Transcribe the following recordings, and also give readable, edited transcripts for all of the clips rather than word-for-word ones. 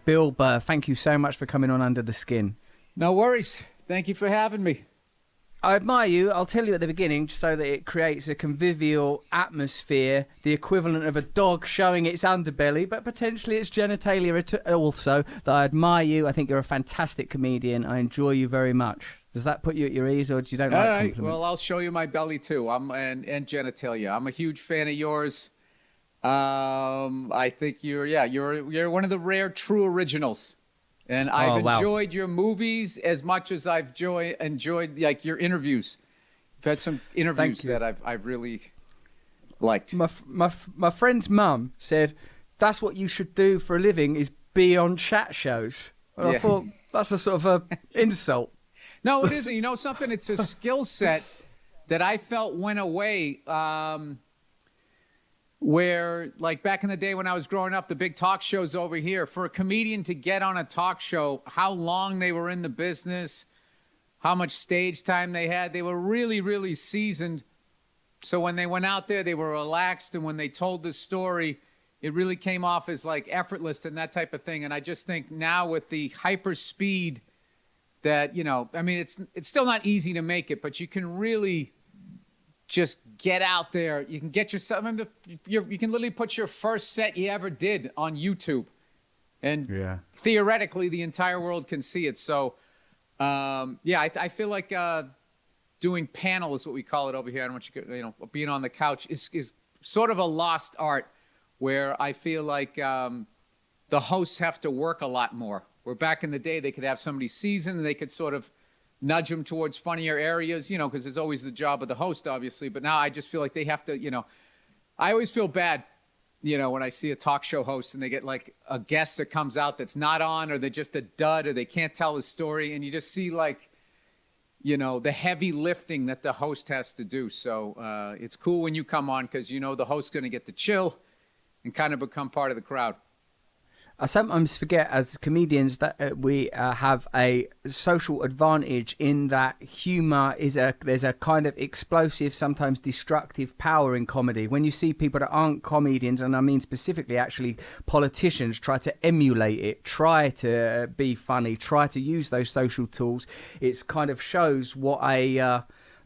Bill Burr, thank you so much for coming on Under the Skin. No worries. Thank you for having me. I admire you. I'll tell you at the beginning, so that it creates a convivial atmosphere, the equivalent of a dog showing its underbelly, but potentially its genitalia also, that I admire you. I think you're a fantastic comedian. I enjoy you very much. Does that put you at your ease, or do you don't like compliments? Well, I'll show you my belly too. And genitalia. I'm a huge fan of yours. I think you're one of the rare true originals. And I've enjoyed your movies as much as I've enjoyed like your interviews. You've had some interviews that I've really liked. My friend's mum said, that's what you should do for a living, is be on chat shows. And I thought, that's a sort of a insult. No, it isn't. You know something? It's a skill set that I felt went away. Where, like back in the day when I was growing up, the big talk shows over here, for a comedian to get on a talk show, how long they were in the business, how much stage time they had, they were really, really seasoned. So when they went out there, they were relaxed. And when they told the story, it really came off as like effortless and that type of thing. And I just think now with the hyper speed that, you know, I mean, it's still not easy to make it, but you can really just get out there. You can get yourself, you can literally put your first set you ever did on YouTube. And theoretically, the entire world can see it. So, I feel like doing panel is what we call it over here. I don't want you being on the couch is sort of a lost art, where I feel like the hosts have to work a lot more. Where back in the day, they could have somebody seasoned and they could sort of nudge them towards funnier areas, you know, because it's always the job of the host, obviously. But now I just feel like they have to, you know, I always feel bad, you know, when I see a talk show host and they get like a guest that comes out that's not on, or they're just a dud, or they can't tell his story. And you just see like, you know, the heavy lifting that the host has to do. So it's cool when you come on, because, you know, the host's going to get to chill and kind of become part of the crowd. I sometimes forget as comedians that we have a social advantage in that humour there's a kind of explosive, sometimes destructive power in comedy. When you see people that aren't comedians, and I mean specifically actually politicians, try to emulate it, try to be funny, try to use those social tools, it kind of shows what a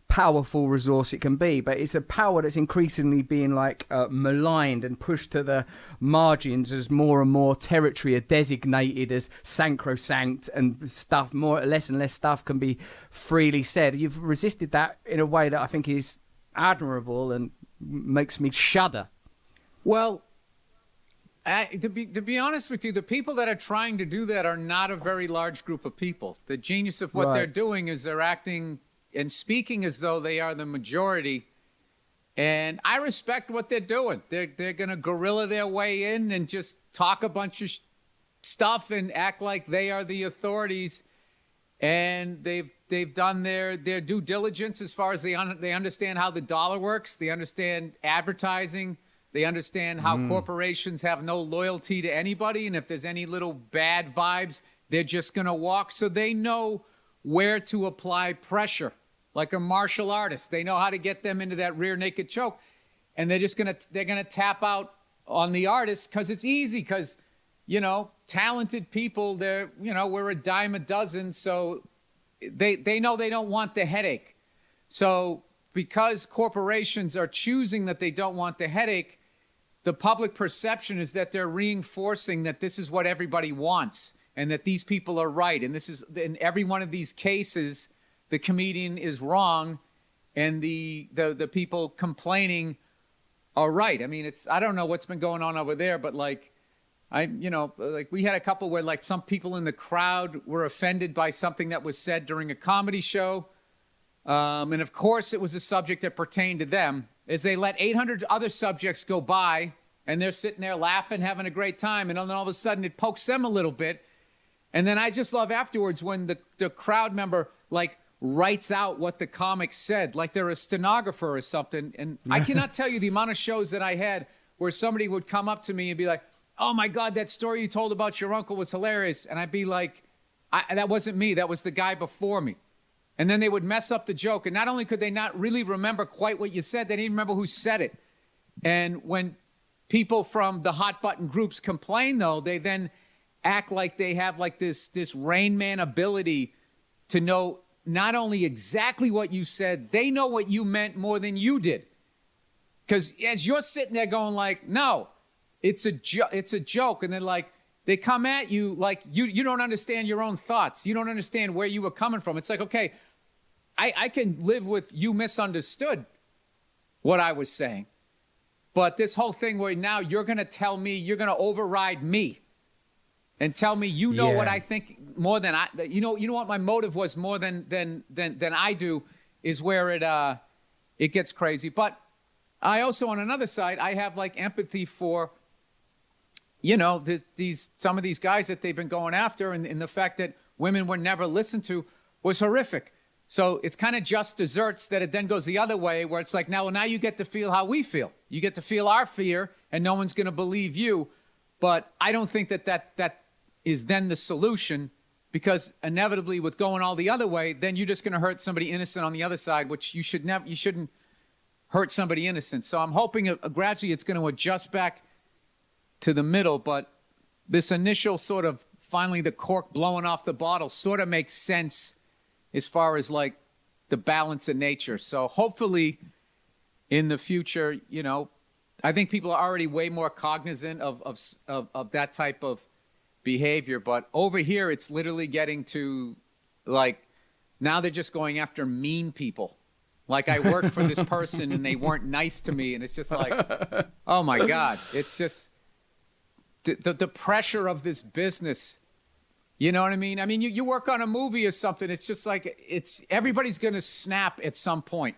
powerful resource it can be. But it's a power that's increasingly being like maligned and pushed to the margins as more and more territory are designated as sacrosanct, and stuff, less and less stuff can be freely said. You've resisted that in a way that I think is admirable and makes me shudder. Well, to be honest with you, the people that are trying to do that are not a very large group of people. The genius of what they're doing is they're acting and speaking as though they are the majority. And I respect what they're doing. They're going to guerrilla their way in and just talk a bunch of stuff and act like they are the authorities. And they've done their due diligence as far as they understand how the dollar works. They understand advertising. They understand how corporations have no loyalty to anybody. And if there's any little bad vibes, they're just going to walk. So they know where to apply pressure. Like a martial artist, they know how to get them into that rear naked choke, and they're gonna tap out on the artist because it's easy. Because, you know, talented people, we're a dime a dozen, so they know they don't want the headache. So because corporations are choosing that they don't want the headache, the public perception is that they're reinforcing that this is what everybody wants and that these people are right, and this is in every one of these cases. The comedian is wrong, and the people complaining are right. I mean, I don't know what's been going on over there, but like we had a couple where like some people in the crowd were offended by something that was said during a comedy show. And of course it was a subject that pertained to them, as they let 800 other subjects go by, and they're sitting there laughing, having a great time. And then all of a sudden it pokes them a little bit. And then I just love afterwards when the crowd member like writes out what the comic said, like they're a stenographer or something. And I cannot tell you the amount of shows that I had where somebody would come up to me and be like, "Oh my God, that story you told about your uncle was hilarious." And I'd be like, that wasn't me, that was the guy before me. And then they would mess up the joke. And not only could they not really remember quite what you said, they didn't remember who said it. And when people from the hot button groups complain, though, they then act like they have like this Rain Man ability to know not only exactly what you said, they know what you meant more than you did. Because as you're sitting there going like, no, it's a joke. And then like, they come at you like you don't understand your own thoughts. You don't understand where you were coming from. It's like, okay, I can live with you misunderstood what I was saying. But this whole thing where now you're going to tell me, you're going to override me and tell me you know what I think more than you know what my motive was more than I do, is where it gets crazy. But I also, on another side, I have like empathy for, you know, some of these guys that they've been going after, and the fact that women were never listened to was horrific. So it's kind of just desserts that it then goes the other way, where it's like, now you get to feel how we feel. You get to feel our fear, and no one's going to believe you. But I don't think that is then the solution, because inevitably with going all the other way, then you're just going to hurt somebody innocent on the other side, which you shouldn't hurt somebody innocent. So I'm hoping gradually it's going to adjust back to the middle. But this initial sort of finally the cork blowing off the bottle sort of makes sense as far as like the balance in nature. So hopefully in the future, you know, I think people are already way more cognizant of that type of behavior. But over here, it's literally getting to like, now they're just going after mean people. Like I work for this person and they weren't nice to me. And it's just like, oh my God, it's just the pressure of this business. You know what I mean? I mean, you work on a movie or something. It's just like, everybody's going to snap at some point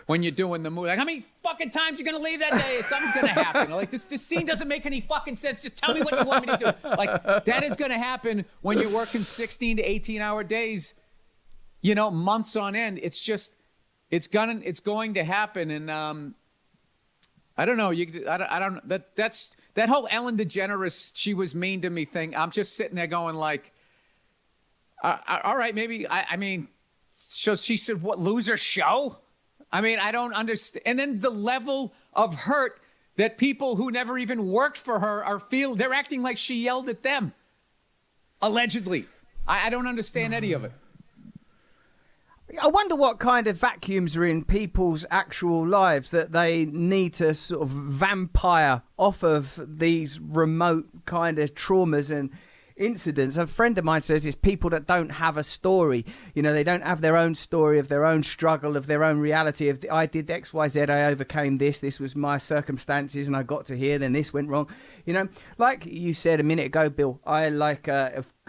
when you're doing the movie. Like, how many fucking times you going to leave that day? Something's going to happen. Like, this scene doesn't make any fucking sense. Just tell me what you want me to do. Like, that is going to happen when you're working 16 to 18-hour days, you know, months on end. It's just, it's going to happen. And I don't know. I don't. That whole Ellen DeGeneres, she was mean to me thing. I'm just sitting there going like, all right, maybe. I mean, so she said, what, lose her show? I mean, I don't understand. And then the level of hurt that people who never even worked for her are feeling. They're acting like she yelled at them, allegedly. I don't understand any of it. I wonder what kind of vacuums are in people's actual lives that they need to sort of vampire off of these remote kind of traumas and incidents. A friend of mine says it's people that don't have a story. You know, they don't have their own story of their own struggle, of their own reality of I did X, Y, Z, I overcame this was my circumstances and I got to here, then this went wrong. You know, like you said a minute ago, Bill, I like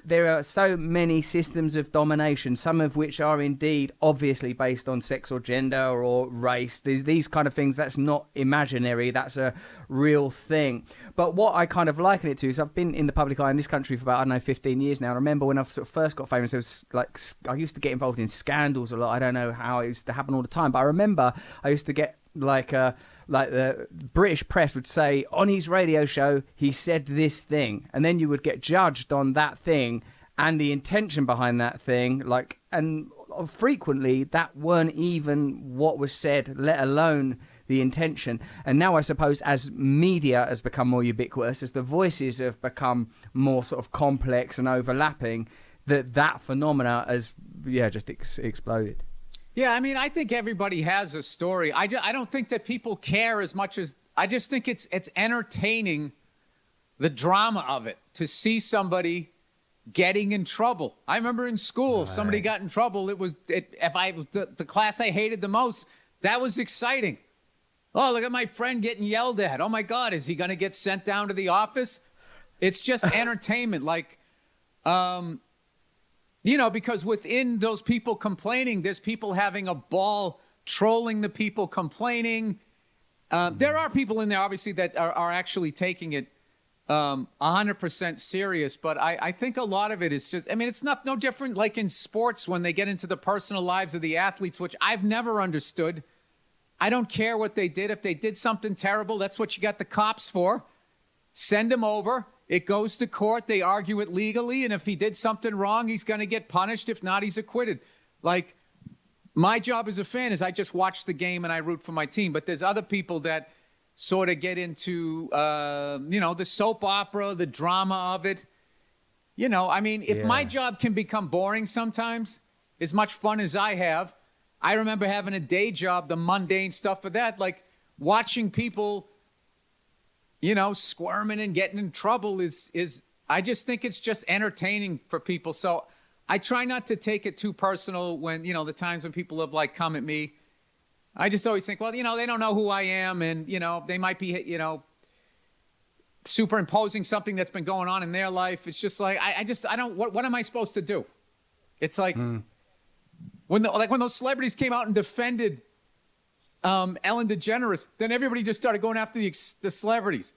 there are so many systems of domination, some of which are indeed obviously based on sex or gender or race. There's these kind of things. That's not imaginary. That's a real thing. But what I kind of liken it to is I've been in the public eye in this country for about, I don't know, 15 years now. And I remember when I sort of first got famous, there was like, I used to get involved in scandals a lot. I don't know how it used to happen all the time, but I remember I used to get like the British press would say on his radio show he said this thing, and then you would get judged on that thing and the intention behind that thing, like, and frequently that weren't even what was said, let alone the intention. And now I suppose as media has become more ubiquitous, as the voices have become more sort of complex and overlapping, that phenomena has just exploded. Yeah, I mean, I think everybody has a story. I don't think that people care as much as, I just think it's entertaining, the drama of it, to see somebody getting in trouble. I remember in school, if somebody got in trouble, the class I hated the most, that was exciting. Oh, look at my friend getting yelled at. Oh my God, is he going to get sent down to the office? It's just entertainment. Like, you know, because within those people complaining, there's people having a ball trolling the people complaining. There are people in there, obviously, that are actually taking it 100% serious. But I think a lot of it is just, I mean, it's no different like in sports when they get into the personal lives of the athletes, which I've never understood. I don't care what they did. If they did something terrible, that's what you got the cops for. Send them over. It goes to court. They argue it legally. And if he did something wrong, he's going to get punished. If not, he's acquitted. Like, my job as a fan is I just watch the game and I root for my team. But there's other people that sort of get into, the soap opera, the drama of it. I mean, if my job can become boring sometimes, as much fun as I have, I remember having a day job, the mundane stuff of that, like watching people, squirming and getting in trouble is I just think it's just entertaining for people. So I try not to take it too personal when, the times when people have like come at me. I just always think, well, they don't know who I am, and, they might be, superimposing something that's been going on in their life. It's just like, I don't, what am I supposed to do? It's like when those celebrities came out and defended Ellen DeGeneres, then everybody just started going after the celebrities.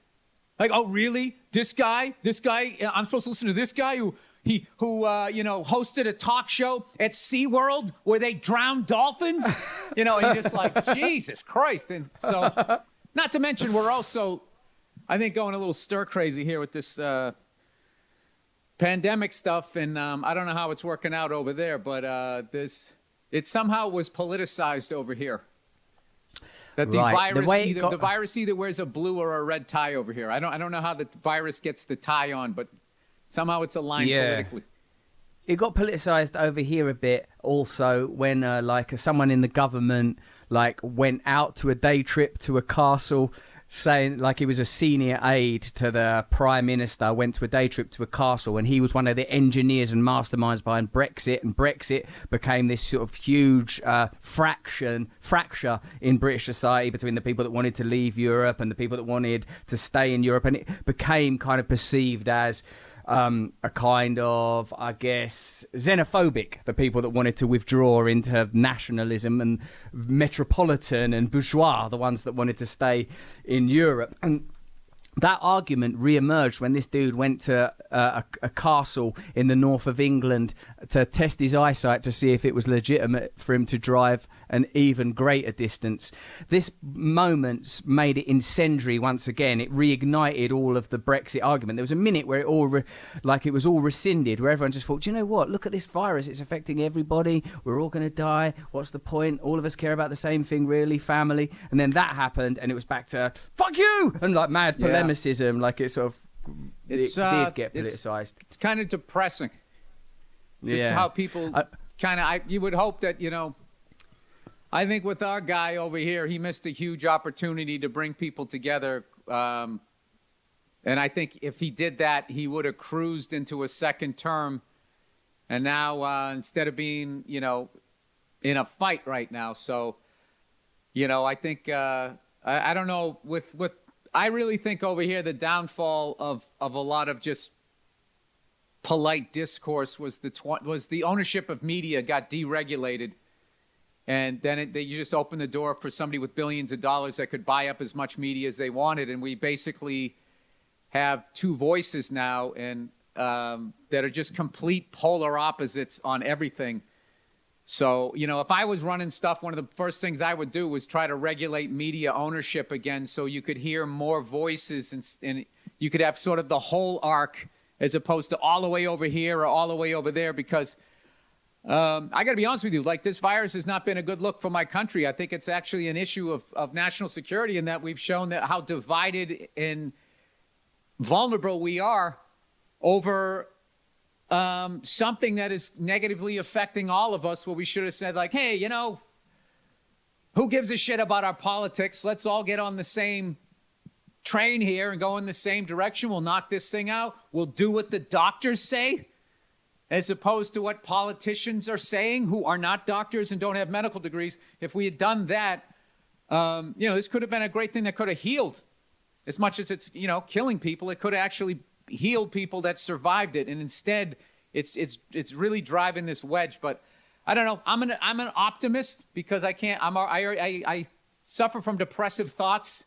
Like, oh, really? This guy, I'm supposed to listen to this guy who hosted a talk show at SeaWorld where they drowned dolphins? And you're just like, Jesus Christ. And so, not to mention, we're also, I think, going a little stir crazy here with this pandemic stuff. And I don't know how it's working out over there, but it somehow was politicized over here. That the virus either wears a blue or a red tie over here. I don't know how the virus gets the tie on, but somehow it's aligned politically. It got politicized over here a bit also when someone in the government went out to a day trip to a castle, saying he was a senior aide to the prime minister, went to a day trip to a castle, and he was one of the engineers and masterminds behind Brexit, and Brexit became this sort of huge fracture in British society between the people that wanted to leave Europe and the people that wanted to stay in Europe, and it became kind of perceived as a kind of, I guess, xenophobic, the people that wanted to withdraw into nationalism, and metropolitan and bourgeois, the ones that wanted to stay in Europe. And that argument re-emerged when this dude went to a castle in the north of England to test his eyesight to see if it was legitimate for him to drive an even greater distance. This moment made it incendiary once again. It reignited all of the Brexit argument. There was a minute where it was all rescinded, where everyone just thought, do you know what? Look at this virus. It's affecting everybody. We're all going to die. What's the point? All of us care about the same thing, really, family. And then that happened, and it was back to, fuck you! And mad polemicism, it sort of did get politicized. It's kind of depressing. Just how people you would hope that, I think with our guy over here, he missed a huge opportunity to bring people together. And I think if he did that, he would have cruised into a second term. And now instead of being, in a fight right now. So, I think, I don't know, I really think over here the downfall of a lot of just polite discourse was the ownership of media got deregulated, and then you just opened the door for somebody with billions of dollars that could buy up as much media as they wanted, and we basically have two voices now, and that are just complete polar opposites on everything. So, if I was running stuff, one of the first things I would do was try to regulate media ownership again, so you could hear more voices, and you could have sort of the whole arc as opposed to all the way over here or all the way over there, because I got to be honest with you, this virus has not been a good look for my country. I think it's actually an issue of national security, in that we've shown that how divided and vulnerable we are over something that is negatively affecting all of us, where we should have said, hey, who gives a shit about our politics? Let's all get on the same train here and go in the same direction. We'll knock this thing out. We'll do what the doctors say, as opposed to what politicians are saying, who are not doctors and don't have medical degrees. If we had done that, this could have been a great thing that could have healed. As much as it's, killing people, it could have actually healed people that survived it. And instead, it's really driving this wedge. But I don't know. I'm an optimist, because I suffer from depressive thoughts.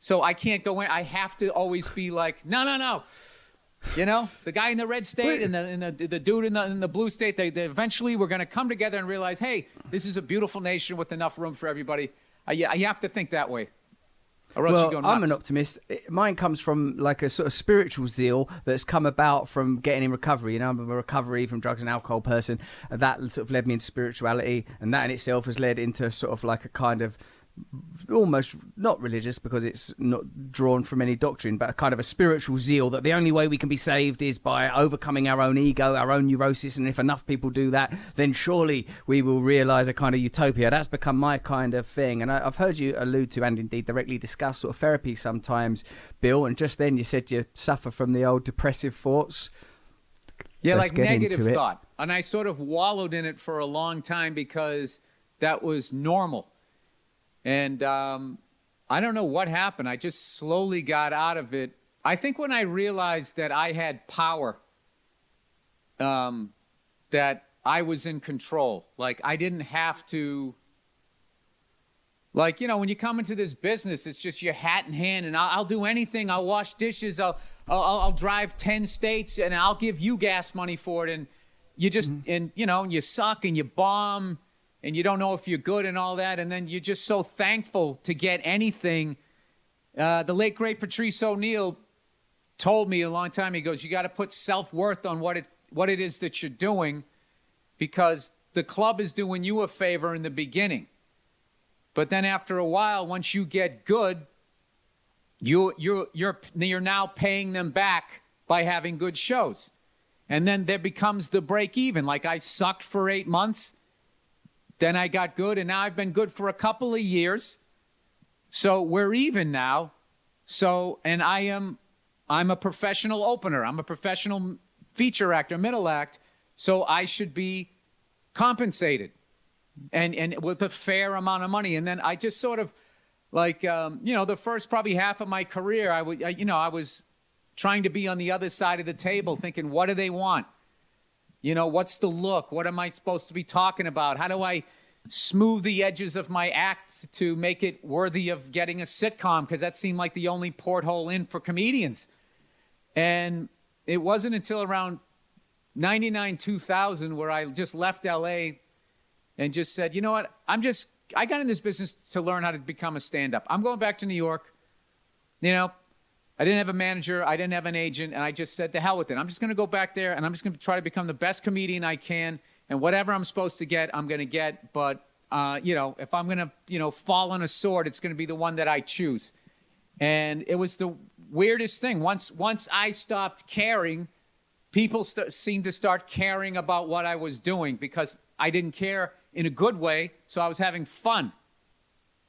So I can't go in. I have to always be like, no. The guy in the red state and the dude in the blue state, they eventually we're going to come together and realize, hey, this is a beautiful nation with enough room for everybody. You have to think that way. Or else you go nuts. I'm an optimist. Mine comes from a sort of spiritual zeal that's come about from getting in recovery. I'm a recovery from drugs and alcohol person. And that sort of led me into spirituality, and that in itself has led into sort of a kind of almost not religious because it's not drawn from any doctrine, but a kind of a spiritual zeal that the only way we can be saved is by overcoming our own ego, our own neurosis, and if enough people do that, then surely we will realise a kind of utopia. That's become my kind of thing. And I've heard you allude to, and indeed directly discuss, sort of therapy sometimes, Bill, and just then you said you suffer from the old depressive thoughts. Yeah, like negative thought. And I sort of wallowed in it for a long time because that was normal. And I don't know what happened. I just slowly got out of it. I think when I realized that I had power, that I was in control. Like, I didn't have to, like, you know, when you come into this business, it's just your hat in hand, and I'll do anything. I'll wash dishes. I'll drive 10 states, and I'll give you gas money for it. And you just, and, you know, you suck and you bomb, and you don't know if you're good and all that, and then you're just so thankful to get anything. The late, great Patrice O'Neill told me a long time, he goes, you got to put self-worth on what it is that you're doing, because the club is doing you a favor in the beginning. But then after a while, once you get good, you're now paying them back by having good shows. And then there becomes the break even. Like, I sucked for 8 months. Then I got good, and now I've been good for a couple of years. So we're even now. So, and I'm a professional opener. I'm a professional feature actor, middle act. So I should be compensated and with a fair amount of money. And then I just sort of like, you know, the first probably half of my career, I was trying to be on the other side of the table thinking, what do they want? You know, what's the look? What am I supposed to be talking about? How do I smooth the edges of my act to make it worthy of getting a sitcom? Because that seemed like the only porthole in for comedians. And it wasn't until around 99, 2000 where I just left LA and just said, you know what? I got in this business to learn how to become a stand-up. I'm going back to New York. You know, I didn't have a manager. I didn't have an agent. And I just said, to hell with it. I'm just going to go back there, and I'm just going to try to become the best comedian I can. And whatever I'm supposed to get, I'm going to get. But, you know, if I'm going to, you know, fall on a sword, it's going to be the one that I choose. And it was the weirdest thing. Once I stopped caring, people seemed to start caring about what I was doing, because I didn't care in a good way. So I was having fun,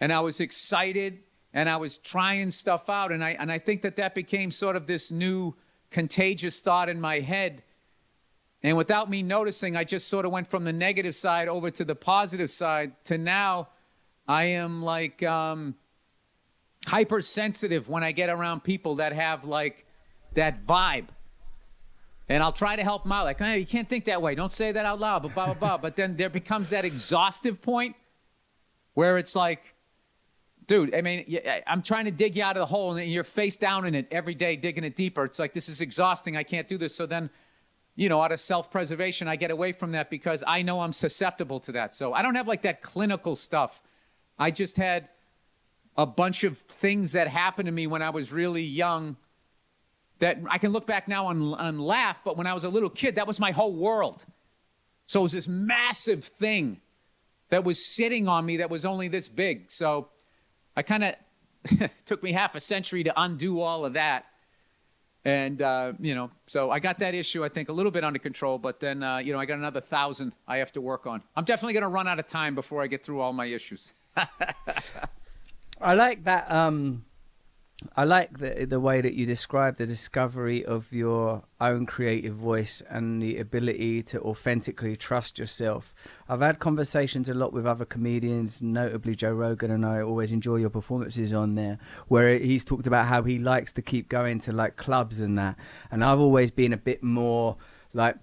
and I was excited, and I was trying stuff out. And I think that became sort of this new contagious thought in my head. And without me noticing, I just sort of went from the negative side over to the positive side, to now I am like hypersensitive when I get around people that have like that vibe. And I'll try to help them out. Like, hey, you can't think that way. Don't say that out loud, but blah, blah, blah. But then there becomes that exhaustive point where it's like, dude, I mean, I'm trying to dig you out of the hole, and you're face down in it every day, digging it deeper. It's like, this is exhausting. I can't do this. So then, you know, out of self-preservation, I get away from that because I know I'm susceptible to that. So I don't have like that clinical stuff. I just had a bunch of things that happened to me when I was really young that I can look back now and laugh, but when I was a little kid, that was my whole world. So it was this massive thing that was sitting on me that was only this big. So I kind of, took me half a century to undo all of that. And, you know, so I got that issue, I think, a little bit under control, but then, you know, I got another 1,000 I have to work on. I'm definitely going to run out of time before I get through all my issues. I like that. I like the way that you describe the discovery of your own creative voice and the ability to authentically trust yourself. I've had conversations a lot with other comedians, notably Joe Rogan, and I always enjoy your performances on there, where he's talked about how he likes to keep going to like clubs and that. And I've always been a bit more like,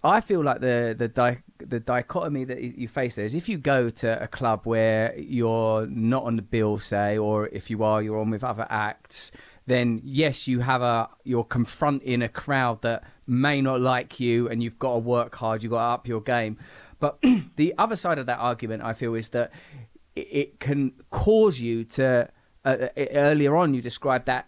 I feel like the dichotomy that you face there is, if you go to a club where you're not on the bill, say, or if you are, you're on with other acts, then yes, you're confronting a crowd that may not like you, and you've got to work hard, you've got to up your game. But the other side of that argument, I feel, is that it can cause you to earlier on you described that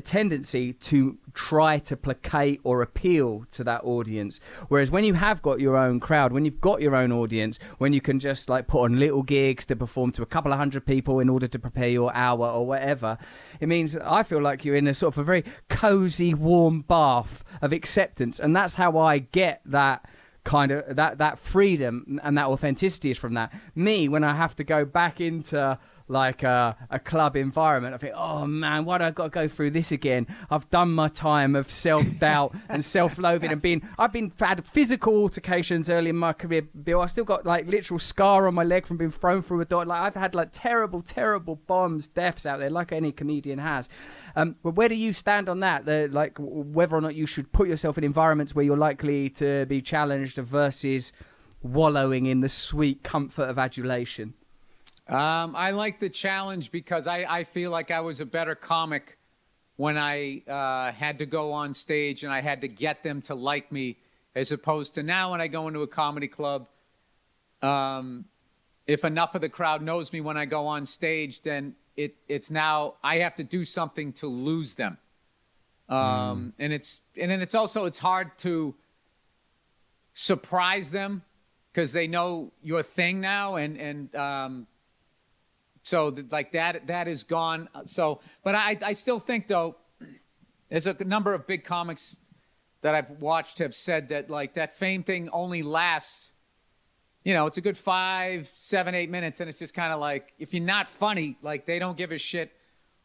tendency to try to placate or appeal to that audience, whereas when you have got your own crowd, when you've got your own audience, when you can just like put on little gigs to perform to a couple of hundred people in order to prepare your hour or whatever, it means I feel like you're in a sort of a very cozy warm bath of acceptance, and that's how I get that kind of that freedom and that authenticity is from that. Me, when I have to go back into like a club environment, I think, oh man, why do I got to go through this again? I've done my time of self-doubt and self-loathing, and I've had physical altercations early in my career, Bill. I still got like literal scar on my leg from being thrown through a door. Like I've had like terrible bombs, deaths out there, like any comedian has. But where do you stand on that? Like whether or not you should put yourself in environments where you're likely to be challenged versus wallowing in the sweet comfort of adulation? I like the challenge because I feel like I was a better comic when I had to go on stage and I had to get them to like me, as opposed to now when I go into a comedy club, if enough of the crowd knows me when I go on stage, then it's now I have to do something to lose them. And it's also hard to surprise them because they know your thing now, and so like that is gone. So, but I still think though, there's a number of big comics that I've watched have said that like that fame thing only lasts, it's a good 5, 7, 8 minutes, and it's just kind of like if you're not funny, like they don't give a shit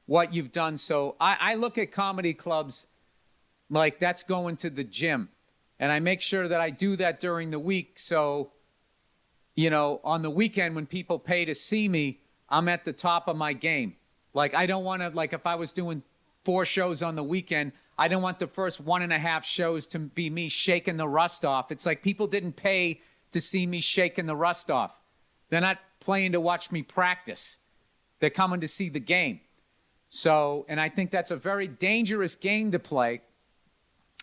what you've done. So I look at comedy clubs like that's going to the gym, and I make sure that I do that during the week. So, on the weekend when people pay to see me, I'm at the top of my game. Like, I don't want to, like, if I was doing 4 shows on the weekend, I don't want the first 1.5 shows to be me shaking the rust off. It's like people didn't pay to see me shaking the rust off. They're not playing to watch me practice. They're coming to see the game. So, and I think that's a very dangerous game to play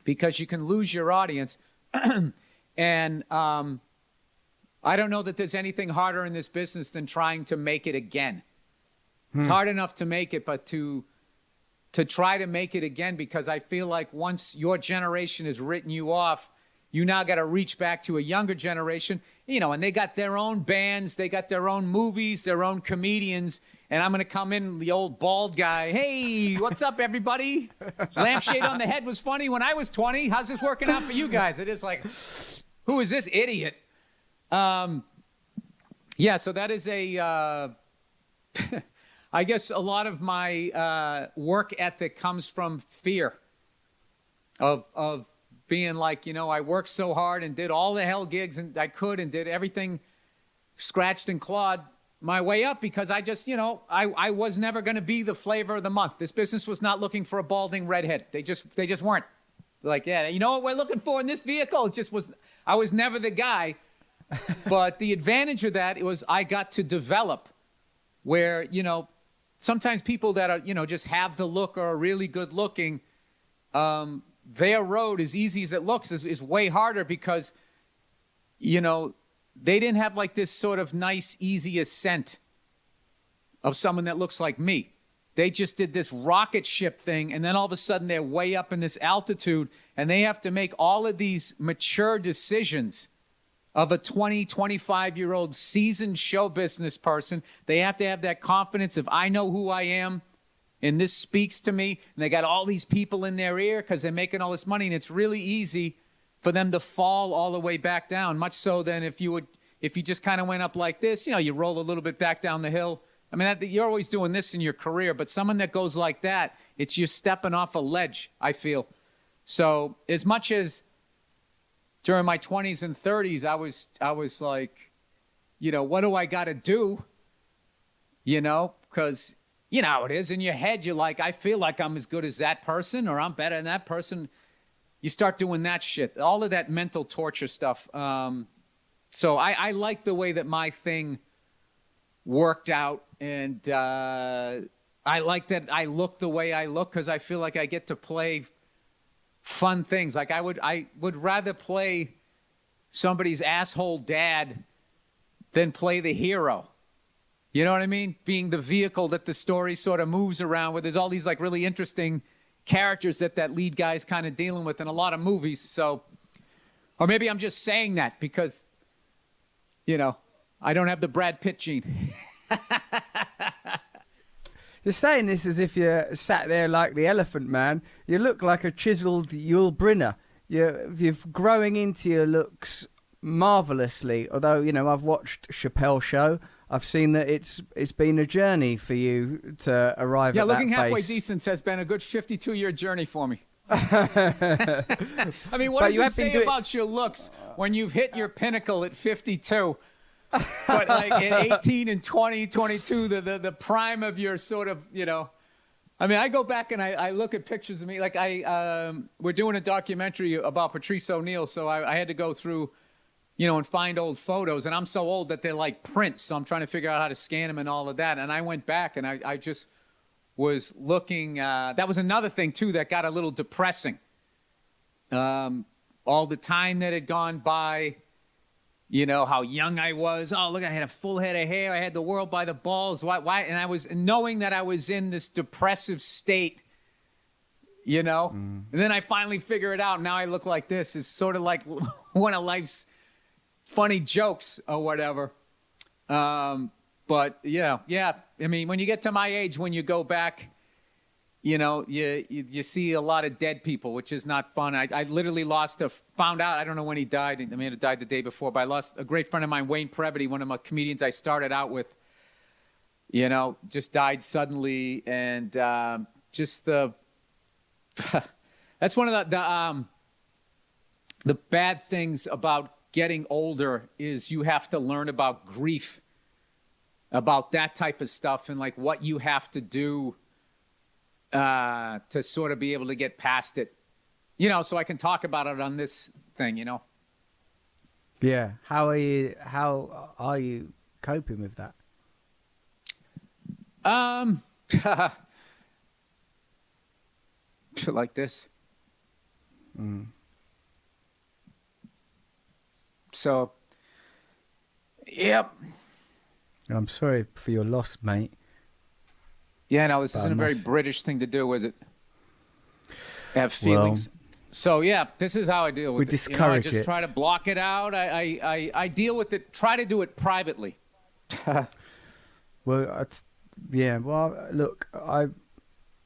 because you can lose your audience. And I don't know that there's anything harder in this business than trying to make it again. It's hard enough to make it, but to try to make it again, because I feel like once your generation has written you off, you now got to reach back to a younger generation, and they got their own bands, they got their own movies, their own comedians, and I'm going to come in, the old bald guy, hey, what's up, everybody? Lampshade on the head was funny when I was 20. How's this working out for you guys? It is like, who is this idiot? Yeah, so that is I guess a lot of my work ethic comes from fear of being like, I worked so hard and did all the hell gigs and I could and did everything, scratched and clawed my way up because I just, I was never going to be the flavor of the month. This business was not looking for a balding redhead. They just weren't. Like, yeah, you know what we're looking for in this vehicle? It just was, I was never the guy. But the advantage of that was I got to develop where, sometimes people that are, just have the look or are really good looking, their road, as easy as it looks, is way harder because, they didn't have like this sort of nice, easy ascent of someone that looks like me. They just did this rocket ship thing, and then all of a sudden they're way up in this altitude, and they have to make all of these mature decisions of a 20, 25-year-old seasoned show business person. They have to have that confidence of, I know who I am, and this speaks to me. And they got all these people in their ear because they're making all this money, and it's really easy for them to fall all the way back down, much so than if you just kind of went up like this, you roll a little bit back down the hill. I mean, you're always doing this in your career, but someone that goes like that, it's you stepping off a ledge, I feel. So as much as during my 20s and 30s, I was like, what do I got to do? Because how it is in your head. You're like, I feel like I'm as good as that person or I'm better than that person. You start doing that shit, all of that mental torture stuff. So I like the way that my thing worked out. And I like that I look the way I look because I feel like I get to play fun things. Like I would rather play somebody's asshole dad than play the hero. You know what I mean? Being the vehicle that the story sort of moves around with. There's all these like really interesting characters that lead guy's kind of dealing with in a lot of movies. So, or maybe I'm just saying that because, you know, I don't have the Brad Pitt gene. You're saying this as if you sat there like the Elephant Man. You look like a chiseled Yul Brynner. You're growing into your looks marvelously. Although, you know, I've watched Chappelle's show. I've seen that it's been a journey for you to arrive at that face. Yeah, looking halfway decent has been a good 52-year journey for me. I mean, what does it say about your looks when you've hit your pinnacle at 52? But like at 18 and 20, 22, the prime of your sort of, you know, I mean, I go back and I look at pictures of me. Like we're doing a documentary about Patrice O'Neal, so I had to go through, you know, and find old photos. And I'm so old that they're like prints, so I'm trying to figure out how to scan them and all of that. And I went back and I just was looking. That was another thing, too, that got a little depressing. All the time that had gone by. You know, how young I was. Oh, look, I had a full head of hair. I had the world by the balls. Why? And I was knowing that I was in this depressive state, you know. And then I finally figure it out. Now I look like this. It's sort of like one of life's funny jokes or whatever. But, yeah. I mean, when you get to my age, when you go back, you know, you see a lot of dead people, which is not fun. I literally found out, I don't know when he died. I mean, he died the day before, but I lost a great friend of mine, Wayne Previty, one of my comedians I started out with, you know, just died suddenly. And just that's one of the bad things about getting older is you have to learn about grief, about that type of stuff and like what you have to do to sort of be able to get past it, you know, so I can talk about it on this thing, you know. Yeah. How are you coping with that? Like this. So, yep. I'm sorry for your loss, mate. Yeah, no, this isn't a very British thing to do, is it? Have feelings. Well, so, yeah, this is how I deal with it. We discourage I just try to block it out. I deal with it, try to do it privately. Well, look, I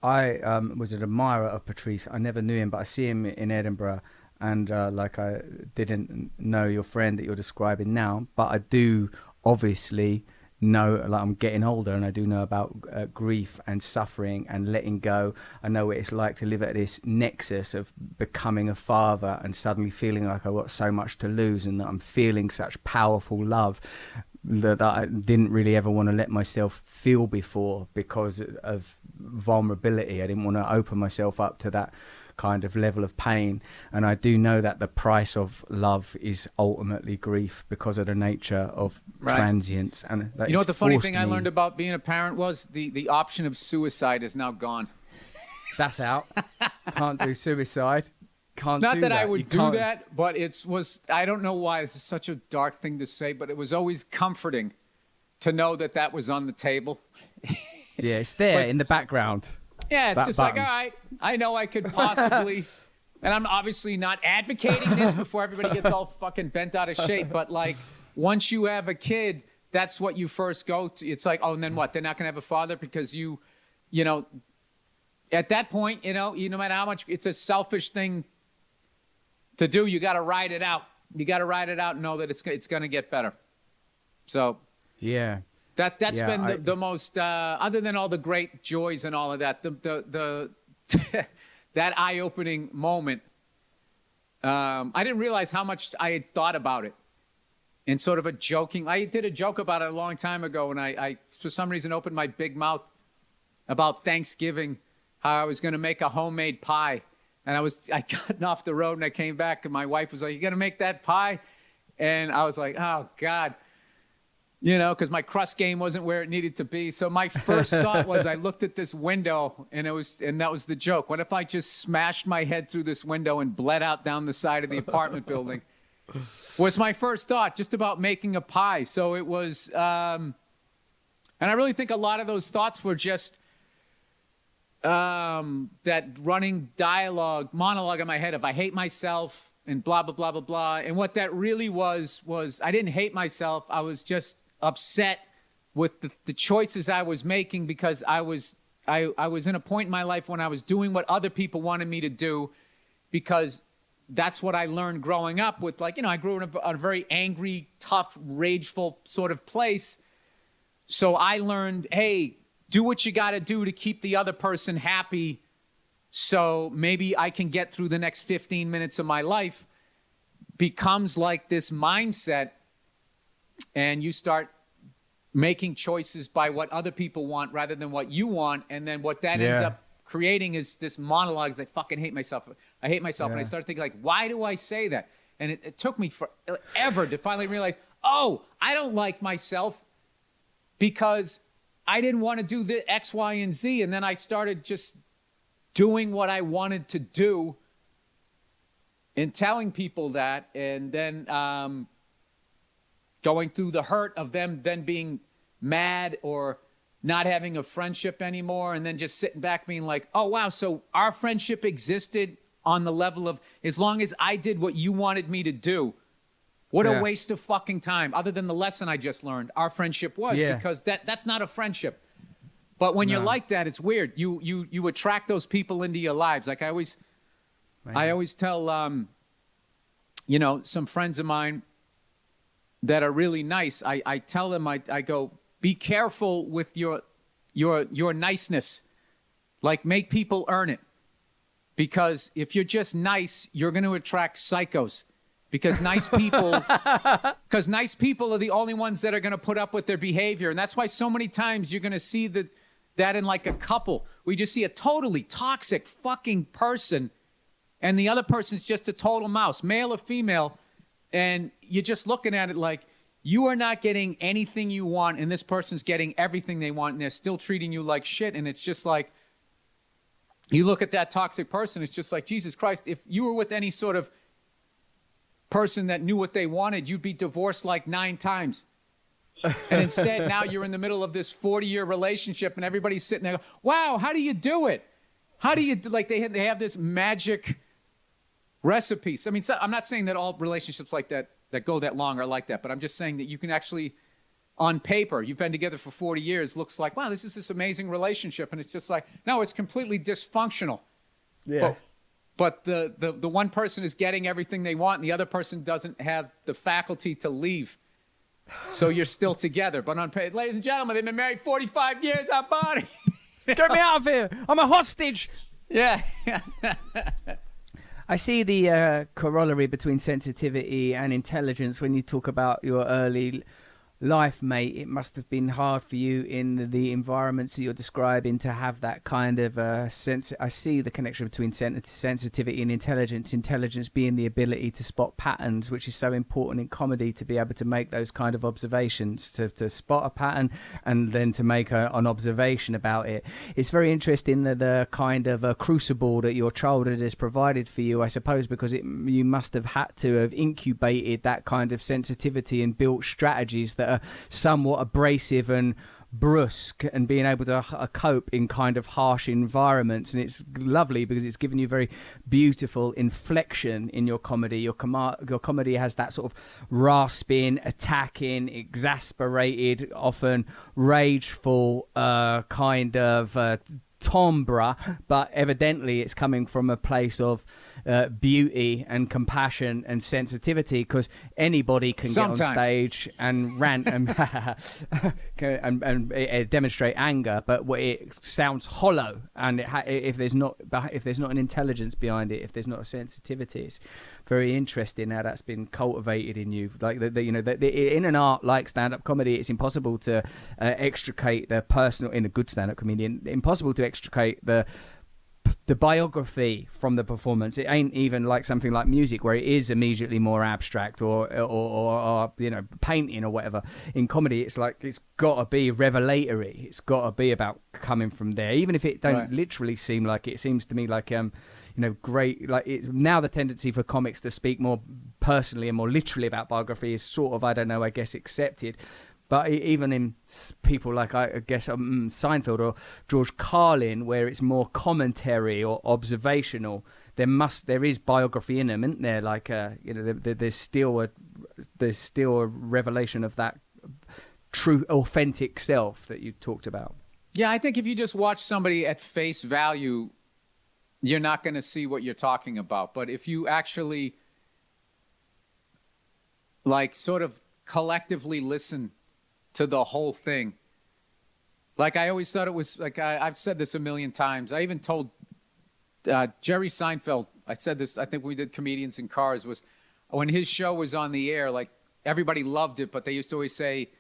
was an admirer of Patrice. I never knew him, but I see him in Edinburgh. And like I didn't know your friend that you're describing now, but I do obviously know, like I'm getting older and I do know about grief and suffering and letting go. I know what it's like to live at this nexus of becoming a father and suddenly feeling like I've got so much to lose and that I'm feeling such powerful love that I didn't really ever want to let myself feel before because of vulnerability. I didn't want to open myself up to that kind of level of pain. And I do know that the price of love is ultimately grief because of the nature of transience. And you know what the funny thing I learned about being a parent was? The option of suicide is now gone. That's out. Can't do suicide. Can't Not do that I would do that, but I don't know why this is such a dark thing to say, but it was always comforting to know that was on the table. Yeah, it's there in the background. Yeah, it's just button. Like, all right, I know I could possibly, and I'm obviously not advocating this before everybody gets all fucking bent out of shape, but like, once you have a kid, that's what you first go to. It's like, oh, and then what? They're not going to have a father because you know, at that point, you know, no matter how much, it's a selfish thing to do. You got to ride it out. You got to ride it out and know that it's going to get better. So, yeah. That's been the most, other than all the great joys and all of that, the that eye-opening moment. I didn't realize how much I had thought about it. And sort of I did a joke about it a long time ago, and I for some reason opened my big mouth about Thanksgiving, how I was going to make a homemade pie. And I gotten off the road and I came back and my wife was like, "You going to make that pie?" And I was like, "Oh God." You know, because my crust game wasn't where it needed to be. So my first thought was I looked at this window and that was the joke. What if I just smashed my head through this window and bled out down the side of the apartment building? Was my first thought just about making a pie. So it was, And I really think a lot of those thoughts were just that running monologue in my head of I hate myself and blah, blah, blah, blah, blah. And what that really was I didn't hate myself. I was just upset with the choices I was making, because I was in a point in my life when I was doing what other people wanted me to do, because that's what I learned growing up with, like, I grew in a very angry, tough, rageful sort of place. So I learned, hey, do what you got to do to keep the other person happy, so maybe I can get through the next 15 minutes of my life. Becomes like this mindset, and you start making choices by what other people want rather than what you want. And then what that ends up creating is this monologue. I fucking hate myself. I hate myself. And I started thinking, like, why do I say that? And it took me forever to finally realize, oh, I don't like myself because I didn't want to do the X, Y, and Z. And then I started just doing what I wanted to do and telling people that, and then going through the hurt of them then being mad or not having a friendship anymore, and then just sitting back being like, oh, wow, so our friendship existed on the level of, as long as I did what you wanted me to do. What a waste of fucking time, other than the lesson I just learned. Our friendship was, because that's not a friendship. But when you're like that, it's weird. You attract those people into your lives. Like I always tell, some friends of mine that are really nice. I tell them, I go, be careful with your niceness. Like, make people earn it. Because if you're just nice, you're going to attract psychos. Because nice people are the only ones that are going to put up with their behavior. And that's why so many times you're going to see that in like a couple. We just see a totally toxic fucking person, and the other person's just a total mouse, male or female. And you're just looking at it like, you are not getting anything you want, and this person's getting everything they want, and they're still treating you like shit. And it's just like, you look at that toxic person, it's just like, Jesus Christ, if you were with any sort of person that knew what they wanted, you'd be divorced like 9 times. And instead, now you're in the middle of this 40-year relationship, and everybody's sitting there, wow, how do you do it? How do you, like, they have this magic recipes. I mean, so, I'm not saying that all relationships like that go that long are like that, but I'm just saying that you can actually, on paper, you've been together for 40 years, looks like, wow, this is this amazing relationship. And it's just like, no, it's completely dysfunctional. Yeah. But the one person is getting everything they want, and the other person doesn't have the faculty to leave. So you're still together. But on paper, ladies and gentlemen, they've been married 45 years, our body. Get me out of here. I'm a hostage. Yeah. I see the corollary between sensitivity and intelligence when you talk about your early life, mate. It must have been hard for you in the environments that you're describing to have that kind of sense. I see the connection between sensitivity and intelligence. Intelligence being the ability to spot patterns, which is so important in comedy, to be able to make those kind of observations, to spot a pattern and then to make an observation about it. It's very interesting that the kind of crucible that your childhood has provided for you, I suppose, because you must have had to have incubated that kind of sensitivity and built strategies that are somewhat abrasive and brusque, and being able to cope in kind of harsh environments. And it's lovely because it's given you very beautiful inflection in your comedy. Your comedy has that sort of rasping, attacking, exasperated, often rageful kind of timbre, but evidently it's coming from a place of beauty and compassion and sensitivity, because anybody can Sometimes get on stage and rant and demonstrate anger, but it sounds hollow, and if there's not an intelligence behind it, if there's not a sensitivity, it's very interesting how that's been cultivated in you. Like in an art like stand-up comedy, it's impossible to extricate the personal, in a good stand-up comedian, impossible to extricate the biography from the performance. It ain't even like something like music where it is immediately more abstract or painting or whatever. In comedy, it's like it's got to be revelatory. It's got to be about coming from there, even if it don't literally seem like it. Seems to me like great. Like now the tendency for comics to speak more personally and more literally about biography is sort of, I don't know, I guess accepted. But even in people like, I guess, Seinfeld or George Carlin, where it's more commentary or observational, there is biography in them, isn't there? Like, there's still a revelation of that true, authentic self that you talked about. Yeah, I think if you just watch somebody at face value, you're not going to see what you're talking about. But if you actually, like, sort of collectively listen to the whole thing. Like, I always thought it was, like, I've said this a million times. I even told Jerry Seinfeld, I said this, I think we did Comedians in Cars, was when his show was on the air, like, everybody loved it, but they used to always say,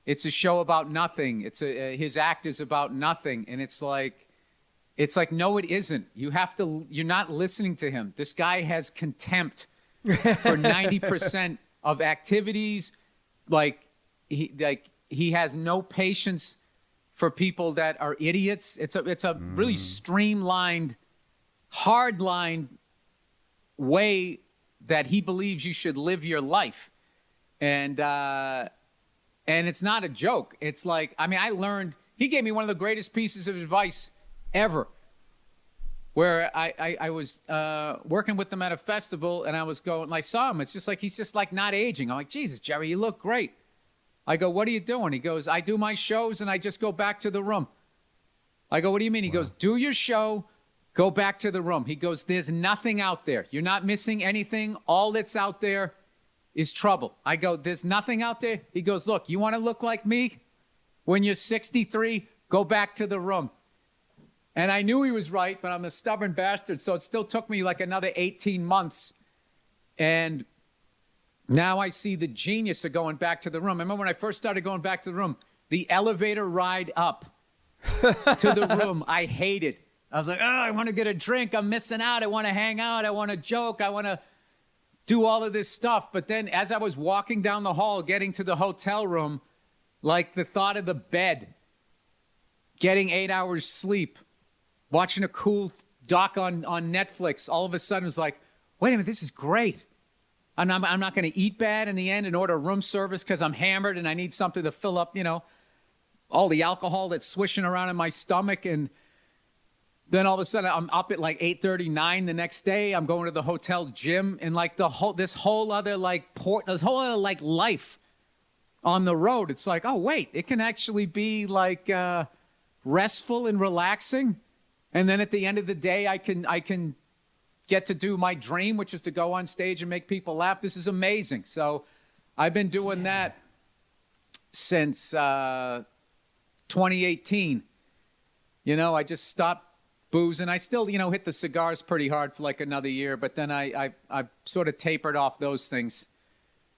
it's a show about nothing. His act is about nothing. And it's like, no, it isn't. You're not listening to him. This guy has contempt for 90% of activities. He has no patience for people that are idiots. It's a really streamlined, hard-lined way that he believes you should live your life. And it's not a joke. It's like, I mean, he gave me one of the greatest pieces of advice ever, where I was working with them at a festival, and I saw him. It's just like, he's just like not aging. I'm like, Jesus, Jerry, you look great. I go, what are you doing? He goes, I do my shows and I just go back to the room. I go, what do you mean? He goes, do your show, go back to the room. He goes, there's nothing out there. You're not missing anything. All that's out there is trouble. I go, there's nothing out there. He goes, look, you want to look like me when you're 63? Go back to the room. And I knew he was right, but I'm a stubborn bastard. So it still took me like another 18 months. And now I see the genius of going back to the room. I remember when I first started going back to the room, the elevator ride up to the room, I hated. I was like, oh, I want to get a drink. I'm missing out. I want to hang out. I want to joke. I want to do all of this stuff. But then as I was walking down the hall, getting to the hotel room, like the thought of the bed, getting 8 hours sleep, watching a cool doc on Netflix, all of a sudden was like, wait a minute, this is great. I'm not going to eat bad in the end and order room service because I'm hammered and I need something to fill up, all the alcohol that's swishing around in my stomach. And then all of a sudden I'm up at like 8:39 the next day. I'm going to the hotel gym, and like this whole other life on the road. It's like, oh wait, it can actually be like restful and relaxing. And then at the end of the day, I can get to do my dream, which is to go on stage and make people laugh. This is amazing. So I've been doing that since 2018. I just stopped boozing. I still, hit the cigars pretty hard for like another year, but then I sort of tapered off those things.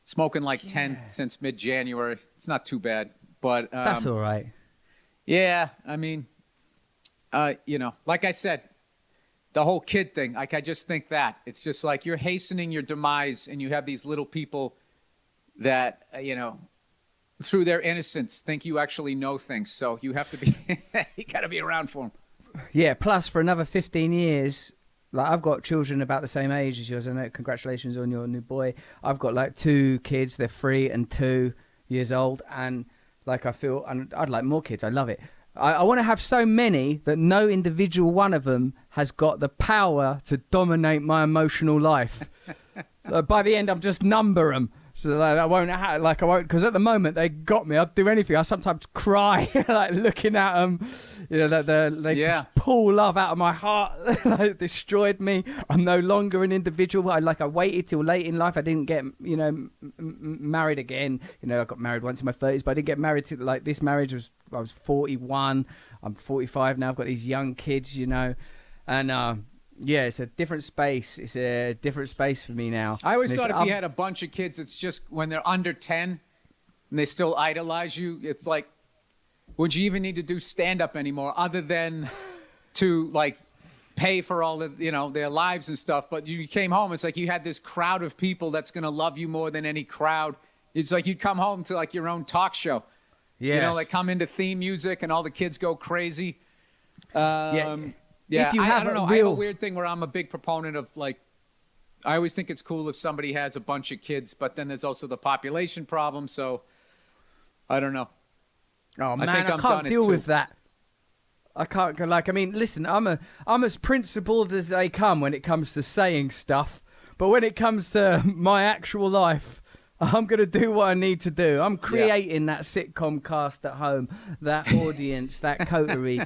Smoking like 10 since mid-January. It's not too bad, but that's all right. Yeah, I mean, like I said, the whole kid thing, like I just think that it's just like you're hastening your demise, and you have these little people that, through their innocence think you actually know things. So you have to be, you got to be around for them. Yeah. Plus for another 15 years, like I've got children about the same age as yours. I know, congratulations on your new boy. I've got like 2 kids. They're 3 and 2 years old. And like, and I'd like more kids. I love it. I want to have so many that no individual one of them has got the power to dominate my emotional life. By the end, I'm just number them. So like, I won't, because at the moment they got me. I'd do anything. I sometimes cry, like looking at them. They just pull love out of my heart. Like, destroyed me. I'm no longer an individual. I waited till late in life. I didn't get, married again. I got married once in my 30s, but I didn't get married to like this marriage I was 41. I'm 45 now. I've got these young kids, and. Yeah, it's a different space. It's a different space for me now. I always thought if you had a bunch of kids, it's just when they're under 10 and they still idolize you, it's like, would you even need to do stand-up anymore other than to, like, pay for all the, their lives and stuff? But you came home, it's like you had this crowd of people that's going to love you more than any crowd. It's like you'd come home to, like, your own talk show. Yeah. Like come into theme music and all the kids go crazy. Yeah, I don't know. I have a weird thing where I'm a big proponent of, like, I always think it's cool if somebody has a bunch of kids, but then there's also the population problem. So I don't know. Oh man, I think I I'm can't done it deal too. with that. I can't go like. I mean, listen, I'm as principled as they come when it comes to saying stuff, but when it comes to my actual life, I'm gonna do what I need to do. I'm creating that sitcom cast at home, that audience, that coterie.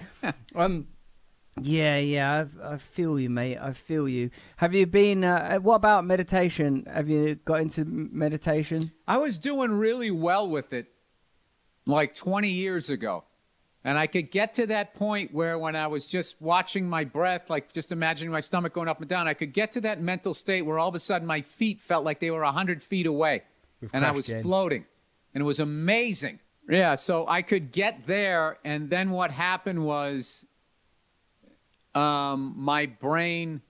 Yeah, I feel you, mate. I feel you. Have you been? What about meditation? Have you got into meditation? I was doing really well with it like 20 years ago. And I could get to that point where when I was just watching my breath, like just imagining my stomach going up and down, I could get to that mental state where all of a sudden my feet felt like they were 100 feet away. And I was floating. And it was amazing. Yeah, so I could get there. And then what happened was my brain,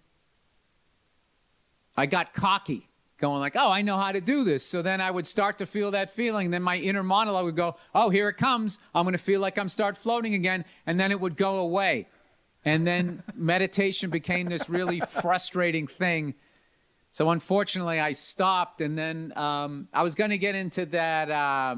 I got cocky. Going like, oh, I know how to do this. So then I would start to feel that feeling. Then my inner monologue would go, oh, here it comes. I'm going to feel like I'm start floating again. And then it would go away. And then meditation became this really frustrating thing. So unfortunately, I stopped. And then I was going to get into that, I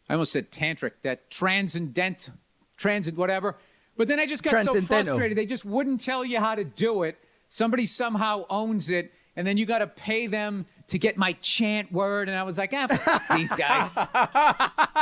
almost said tantric, that transit, whatever. But then I just got so frustrated. They just wouldn't tell you how to do it. Somebody somehow owns it. And then you got to pay them to get my chant word. And I was like, fuck these guys.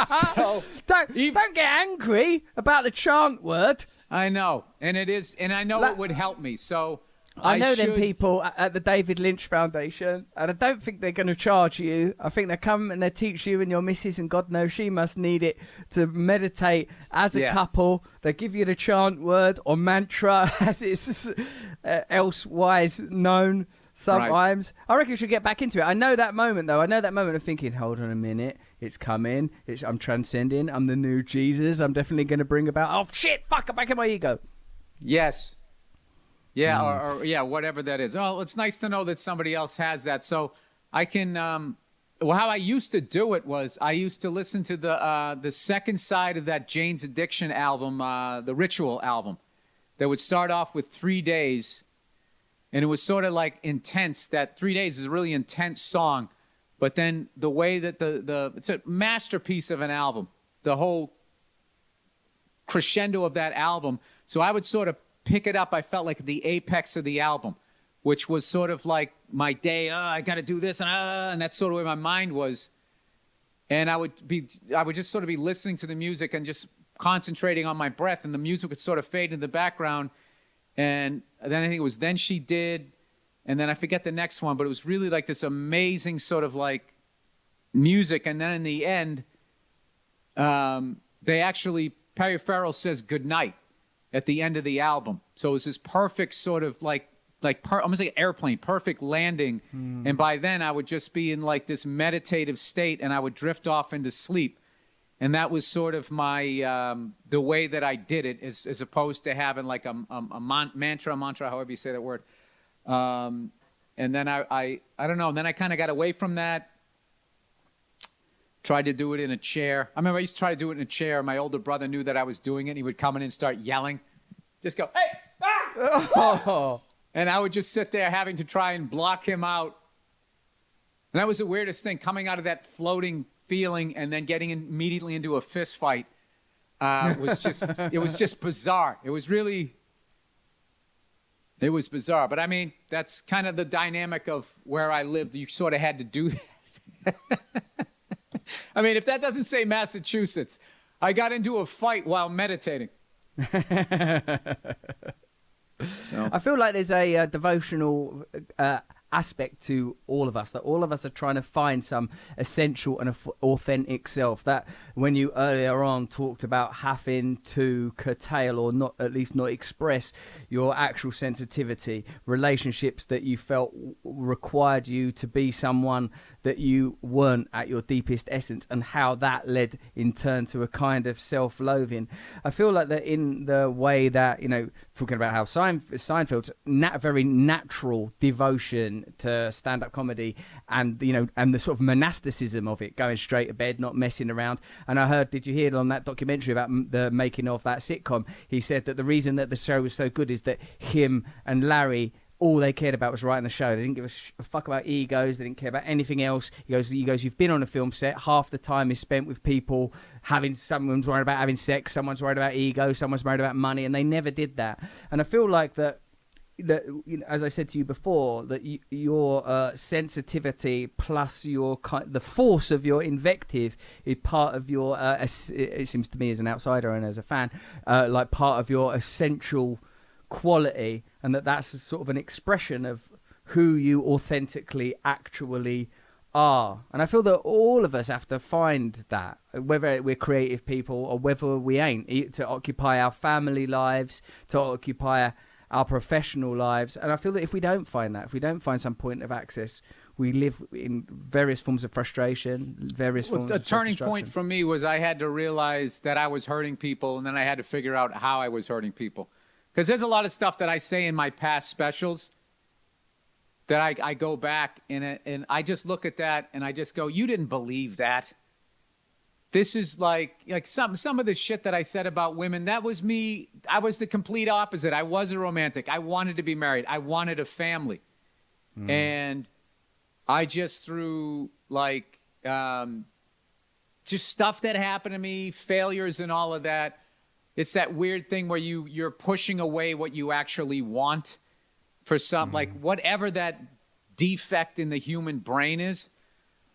So don't get angry about the chant word. I know. And it is. And I know it would help me. So I know them people at the David Lynch Foundation. And I don't think they're going to charge you. I think they come and they teach you and your missus, and God knows she must need it, to meditate as a couple. They give you the chant word or mantra as it's elsewise known. Sometimes. Right. I reckon you should get back into it. I know that moment, though. I know that moment of thinking, hold on a minute, it's coming. I'm transcending. I'm the new Jesus. I'm definitely going to bring about, oh, shit, fuck, I'm back in my ego. Yes. Yeah, or whatever that is. Oh, it's nice to know that somebody else has that. So I can, how I used to do it was I used to listen to the second side of that Jane's Addiction album, the Ritual album, that would start off with 3 days. And it was sort of like intense. That 3 days is a really intense song. But then the way that it's a masterpiece of an album, the whole crescendo of that album. So I would sort of pick it up. I felt like the apex of the album, which was sort of like my day. I got to do this. And that's sort of where my mind was. And I would just sort of be listening to the music and just concentrating on my breath. And the music would sort of fade in the background. And then I think it was Then She Did, and then I forget the next one, but it was really like this amazing sort of like music. And then in the end, they actually, Perry Farrell says goodnight at the end of the album. So it was this perfect sort of almost like an airplane, perfect landing. And by then I would just be in like this meditative state, and I would drift off into sleep. And that was sort of my the way that I did it, as opposed to having like a mantra, however you say that word. And then I don't know. And then I kind of got away from that. Tried to do it in a chair. I remember I used to try to do it in a chair. My older brother knew that I was doing it. He would come in and start yelling. Just go, hey! Ah! Oh. And I would just sit there having to try and block him out. And that was the weirdest thing, coming out of that floating feeling and then getting immediately into a fist fight. It was just bizarre. It was bizarre. But I mean, that's kind of the dynamic of where I lived. You sort of had to do that. I mean, if that doesn't say Massachusetts, I got into a fight while meditating. So. I feel like there's a devotional aspect to all of us, that all of us are trying to find some essential and authentic self. That when you earlier on talked about having to curtail or not, at least not express your actual sensitivity, relationships that you felt required you to be someone that you weren't at your deepest essence, and how that led in turn to a kind of self-loathing. I feel like that in the way that, you know, talking about how Seinfeld's very natural devotion to stand-up comedy, and, you know, and the sort of monasticism of it, going straight to bed, not messing around. And I heard, did you hear it on that documentary about the making of that sitcom? He said that the reason that the show was so good is that him and Larry all they cared about was writing the show. They didn't give a fuck about egos. They didn't care about anything else. He goes, you've been on a film set. Half the time is spent with people someone's worried about having sex, someone's worried about ego, someone's worried about money, and they never did that. And I feel like that as I said to you before, that your sensitivity plus the force of your invective is part of your, it seems to me as an outsider and as a fan, like part of your essential quality, and that's sort of an expression of who you authentically actually are. And I feel that all of us have to find that, whether we're creative people or whether we ain't, to occupy our family lives, to occupy our professional lives. And I feel that if we don't find that, if we don't find some point of access, we live in various forms of frustration, various forms of turning point for me was I had to realize that I was hurting people, and then I had to figure out how I was hurting people. Because there's a lot of stuff that I say in my past specials that I go back and I just look at that and I just go, you didn't believe that. This is like some of the shit that I said about women, that was me. I was the complete opposite. I was a romantic. I wanted to be married. I wanted a family. And I just threw just stuff that happened to me, failures and all of that. It's that weird thing where you're pushing away what you actually want for something, like whatever that defect in the human brain is.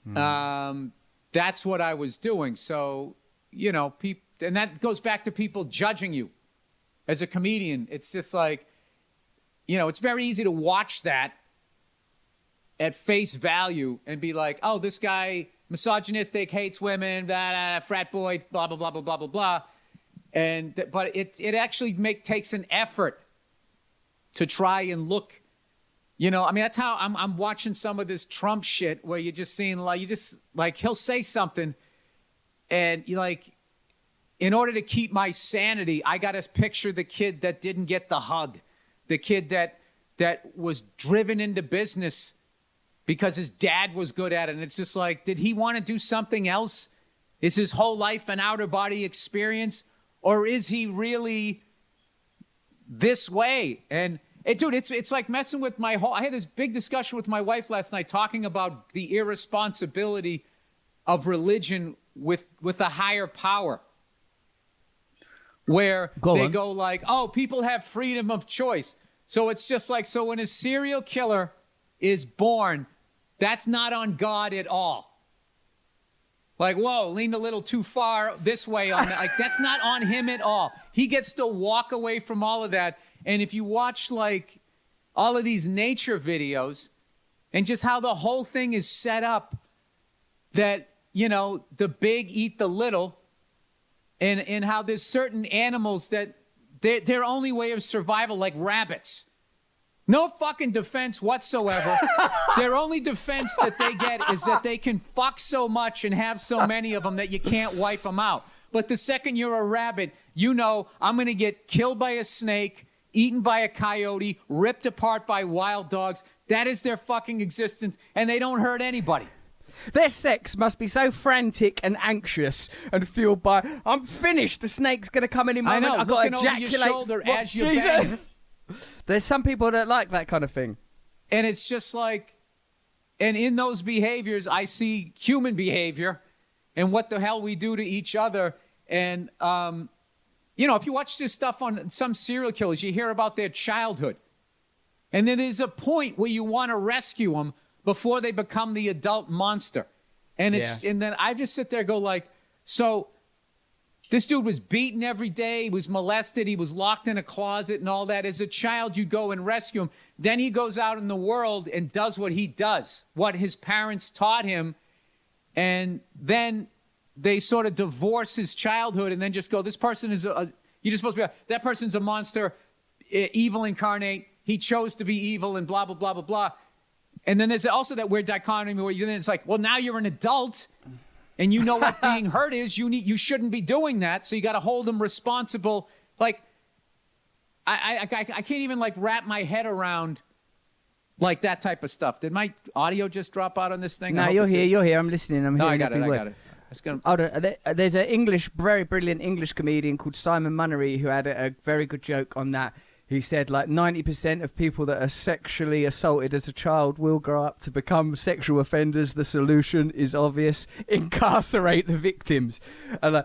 That's what I was doing. So, and that goes back to people judging you as a comedian. It's just like, it's very easy to watch that at face value and be like, oh, this guy, misogynistic, hates women, frat boy, blah, blah, blah, blah, blah, blah, blah. But it actually takes an effort to try and look, that's how I'm watching some of this Trump shit where you're just seeing he'll say something and in order to keep my sanity, I got to picture the kid that didn't get the hug, the kid that was driven into business because his dad was good at it. And it's just like, did he want to do something else? Is his whole life an outer body experience? Or is he really this way? And dude, it's like messing with my whole. I had this big discussion with my wife last night talking about the irresponsibility of religion with a higher power, where they go like, oh, people have freedom of choice. So it's just like, so when a serial killer is born, that's not on God at all. Like, whoa, leaned a little too far this way on that. Like, that's not on him at all. He gets to walk away from all of that. And if you watch all of these nature videos and just how the whole thing is set up, that, the big eat the little, and how there's certain animals that their only way of survival, like rabbits, no fucking defense whatsoever. Their only defense that they get is that they can fuck so much and have so many of them that you can't wipe them out. But the second you're a rabbit, I'm going to get killed by a snake, eaten by a coyote, ripped apart by wild dogs. That is their fucking existence, and they don't hurt anybody. Their sex must be so frantic and anxious and fueled by, I'm finished, the snake's going to come any moment. I know, I've got to looking ejaculate. over your shoulder as you bang. There's some people that like that kind of thing. And it's just like, and in those behaviors, I see human behavior and what the hell we do to each other. And, if you watch this stuff on some serial killers, you hear about their childhood. And then there's a point where you want to rescue them before they become the adult monster. And and then I just sit there and go like, so this dude was beaten every day. He was molested. He was locked in a closet and all that. As a child, you go and rescue him. Then he goes out in the world and does what he does, what his parents taught him. And then they sort of divorce his childhood and then just go, this person is you're just supposed to be, that person's a monster, evil incarnate. He chose to be evil and blah, blah, blah, blah, blah. And then there's also that weird dichotomy where then it's like, well, now you're an adult. And you know what being hurt is. You shouldn't be doing that. So you got to hold them responsible. Like, I can't even wrap my head around that type of stuff. Did my audio just drop out on this thing? No, you're here. I'm listening. I'm hearing I got it. There's a very brilliant English comedian called Simon Munnery who had a very good joke on that. He said like 90% of people that are sexually assaulted as a child will grow up to become sexual offenders. The solution is obvious: incarcerate the victims. And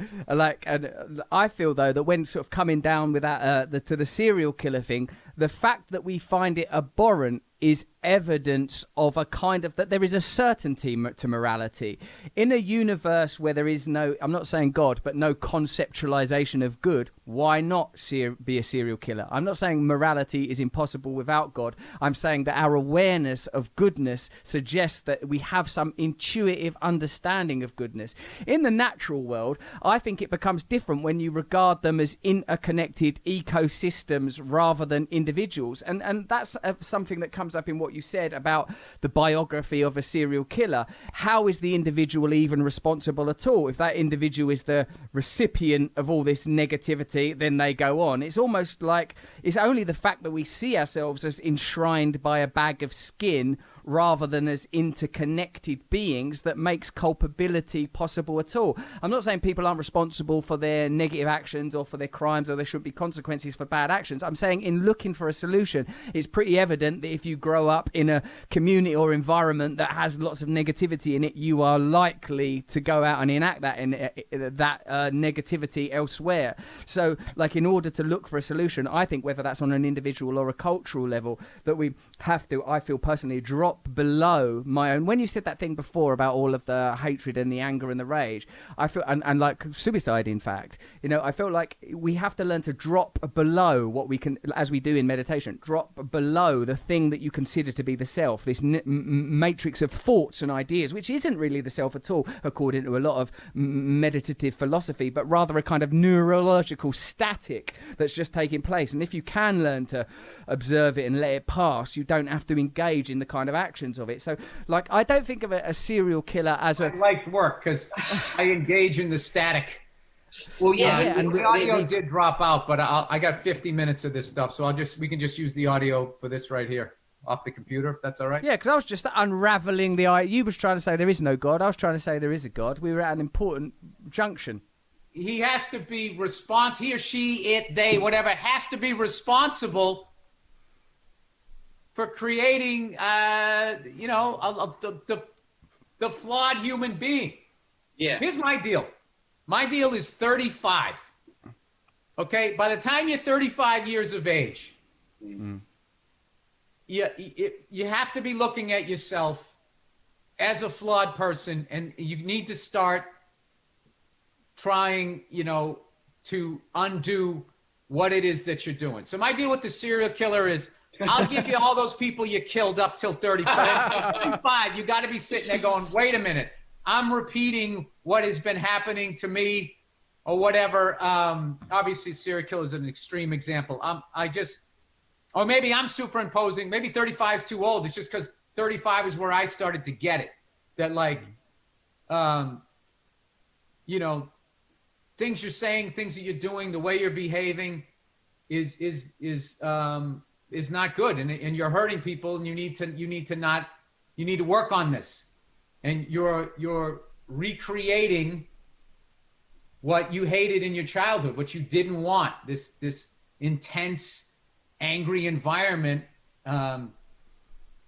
I feel though that when sort of coming down with that to the serial killer thing, the fact that we find it abhorrent is evidence of a kind of that there is a certainty to morality in a universe where there is no, I'm not saying God, but no conceptualization of good. Why not be a serial killer? I'm not saying morality is impossible without God. I'm saying that our awareness of goodness suggests that we have some intuitive understanding of goodness. In the natural world, I think it becomes different when you regard them as interconnected ecosystems rather than individuals, and that's something that comes up in what you said about the biography of a serial killer. How is the individual even responsible at all? If that individual is the recipient of all this negativity, then they go on. It's almost like it's only the fact that we see ourselves as enshrined by a bag of skin rather than as interconnected beings that makes culpability possible at all. I'm not saying people aren't responsible for their negative actions or for their crimes, or there shouldn't be consequences for bad actions. I'm saying in looking for a solution, it's pretty evident that if you grow up in a community or environment that has lots of negativity in it, you are likely to go out and enact that negativity elsewhere. So like, in order to look for a solution, I think whether that's on an individual or a cultural level, that we have to, I feel personally, drop below my own. When you said that thing before about all of the hatred and the anger and the rage, I feel, and like suicide, in fact, you know, I feel like we have to learn to drop below what we can, as we do in meditation, drop below the thing that you consider to be the self, this matrix of thoughts and ideas, which isn't really the self at all, according to a lot of meditative philosophy, but rather a kind of neurological static that's just taking place. And if you can learn to observe it and let it pass, you don't have to engage in the kind of actions of it. So like, I don't think of a serial killer as a life work, because I engage in the static. Well, yeah, and the audio did drop out, but I got 50 minutes of this stuff, so we can just use the audio for this right here off the computer, if that's all right. Yeah, because I was just unraveling you was trying to say there is no God, I was trying to say there is a God. We were at an important junction. He has to be he or she, it, they, whatever, has to be responsible for creating, the flawed human being. Yeah. Here's my deal. My deal is 35. Okay? By the time you're 35 years of age, you have to be looking at yourself as a flawed person, and you need to start trying, to undo what it is that you're doing. So my deal with the serial killer is, I'll give you all those people you killed up till 35. At 35, you got to be sitting there going, wait a minute, I'm repeating what has been happening to me or whatever. Obviously, serial killer is an extreme example. Or maybe I'm superimposing. Maybe 35 is too old. It's just because 35 is where I started to get it. That things you're saying, things that you're doing, the way you're behaving is not good, and you're hurting people, and you need to work on this, and you're recreating what you hated in your childhood, what you didn't want, this intense, angry environment. I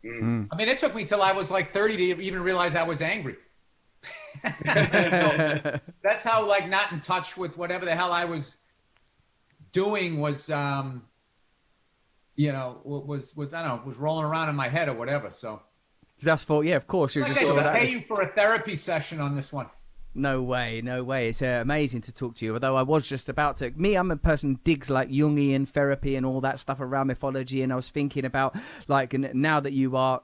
mean, it took me till I was like 30 to even realize I was angry. That's how not in touch with whatever the hell I was doing was I don't know, was rolling around in my head or whatever. So that's for, yeah, of course. You're just going to pay you for a therapy session on this one. No way. It's amazing to talk to you. Although I was just about to... I'm a person who digs Jungian therapy and all that stuff around mythology, and I was thinking about, now that you are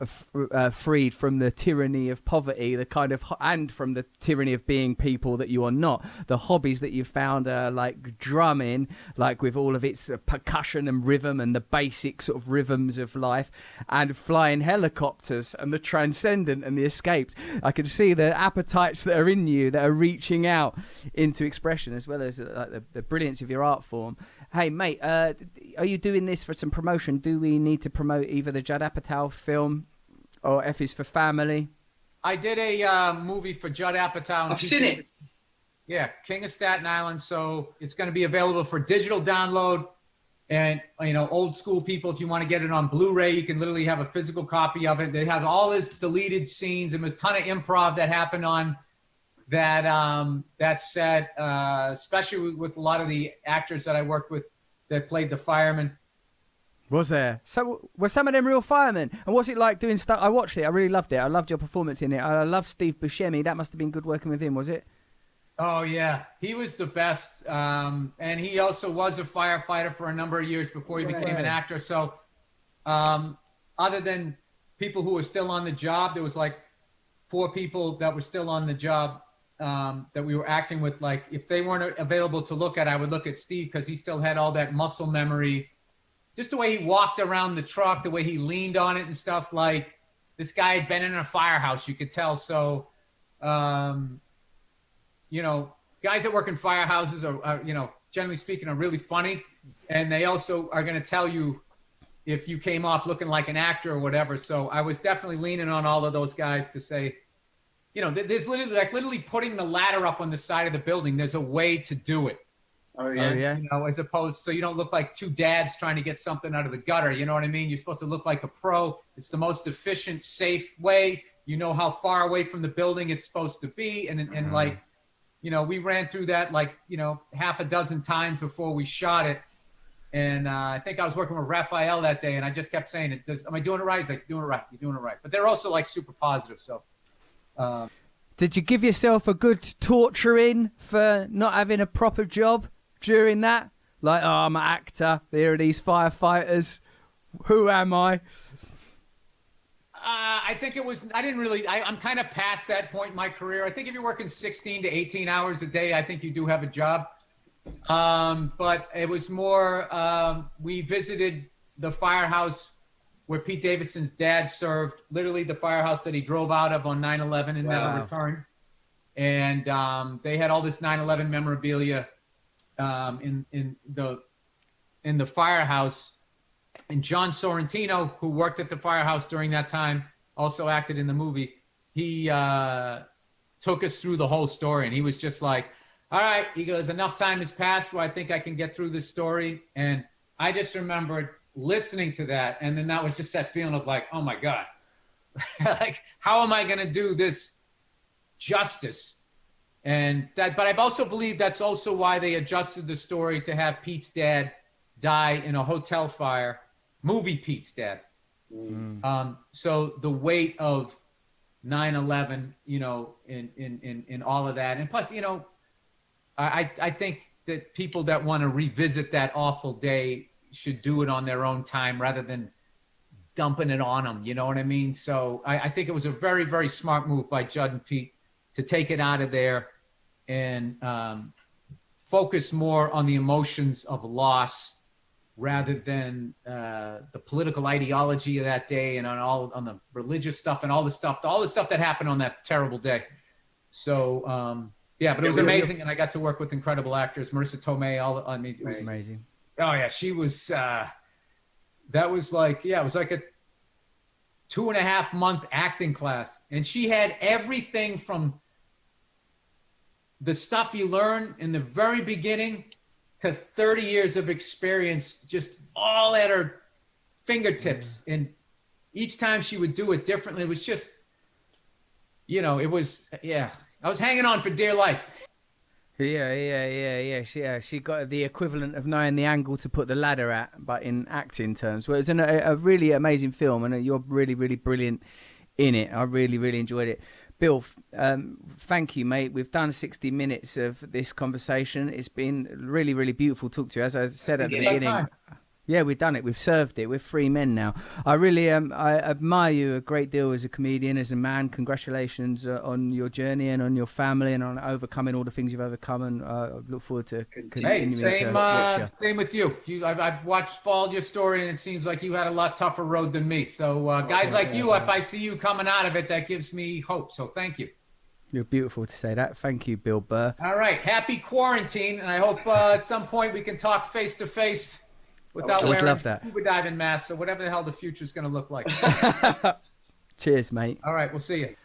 freed from the tyranny of poverty, and from the tyranny of being people that you are not, the hobbies that you found are drumming, with all of its percussion and rhythm and the basic sort of rhythms of life, and flying helicopters and the transcendent and the escapes. I can see the appetites that are in you that are reaching out into expression, as well as the brilliance of your art form. Hey, mate, are you doing this for some promotion? Do we need to promote either the Judd Apatow film or F is for Family? I did a movie for Judd Apatow. I've seen it. Yeah, King of Staten Island. So it's going to be available for digital download And, old school people, if you want to get it on Blu-ray, you can literally have a physical copy of it. They have all his deleted scenes, and there's a ton of improv that happened on that set, especially with a lot of the actors that I worked with that played the firemen. Was there? So were some of them real firemen? And what's it like doing stuff? I watched it. I really loved it. I loved your performance in it. I love Steve Buscemi. That must have been good working with him, was it? Oh, yeah. He was the best. And he also was a firefighter for a number of years before he became an actor. So other than people who were still on the job, there was like 4 people that were still on the job that we were acting with. Like, if they weren't available to look at, I would look at Steve because he still had all that muscle memory. Just the way he walked around the truck, the way he leaned on it and stuff. Like, this guy had been in a firehouse, you could tell. So, guys that work in firehouses are, generally speaking, are really funny. And they also are going to tell you if you came off looking like an actor or whatever. So I was definitely leaning on all of those guys to say, there's literally putting the ladder up on the side of the building. There's a way to do it. Oh, yeah. As opposed, so you don't look like 2 dads trying to get something out of the gutter. You know what I mean? You're supposed to look like a pro. It's the most efficient, safe way. You know how far away from the building it's supposed to be. And like, we ran through that half a dozen times before we shot it. And I think I was working with Raphael that day, and I just kept saying, am I doing it right? He's like, doing it right. You're doing it right. But they're also like super positive. So. Did you give yourself a good torturing for not having a proper job during that? Like, oh, I'm an actor. There are these firefighters. Who am I? I think it was, I'm kind of past that point in my career. I think if you're working 16 to 18 hours a day, I think you do have a job. But it was more, we visited the firehouse where Pete Davidson's dad served, literally the firehouse that he drove out of on 9/11 and never returned. And they had all this 9/11 memorabilia in the firehouse. And John Sorrentino, who worked at the firehouse during that time, also acted in the movie. He took us through the whole story, and he was just like, all right, he goes, enough time has passed where I think I can get through this story. And I just remembered listening to that, and then that was just that feeling of like, oh my God, like, how am I going to do this justice? And that, but I've also believed that's also why they adjusted the story to have Pete's dad die in a hotel fire, movie Pete's dad. So the weight of 9/11, in all of that, and plus, I think that people that want to revisit that awful day should do it on their own time rather than dumping it on them. You know what I mean? So I think it was a very, very smart move by Judd and Pete to take it out of there and focus more on the emotions of loss rather than the political ideology of that day and on the religious stuff and all the stuff that happened on that terrible day. So but it was amazing, and I got to work with incredible actors, Marissa Tomei. It was amazing. Oh yeah, she was. That was like, it was like a 2.5 month acting class, and she had everything from the stuff you learn in the very beginning to 30 years of experience, just all at her fingertips. And each time she would do it differently. It was just, it was, I was hanging on for dear life. Yeah. She got the equivalent of knowing the angle to put the ladder at, but in acting terms. Well, it was a really amazing film, and you're really, really brilliant in it. I really, really enjoyed it. Bill, thank you, mate. We've done 60 minutes of this conversation. It's been really, really beautiful to talk to you. As I said at the beginning, yeah, we've done it. We've served it. We're free men now. I really I admire you a great deal as a comedian, as a man. Congratulations on your journey and on your family and on overcoming all the things you've overcome. And I look forward to continuing to watch you. Same with you. I've followed your story, and it seems like you had a lot tougher road than me. So guys like you, if I see you coming out of it, that gives me hope. So thank you. You're beautiful to say that. Thank you, Bill Burr. All right. Happy quarantine. And I hope at some point we can talk face to face without wearing scuba diving masks or whatever the hell the future is going to look like. Cheers, mate. All right. We'll see you.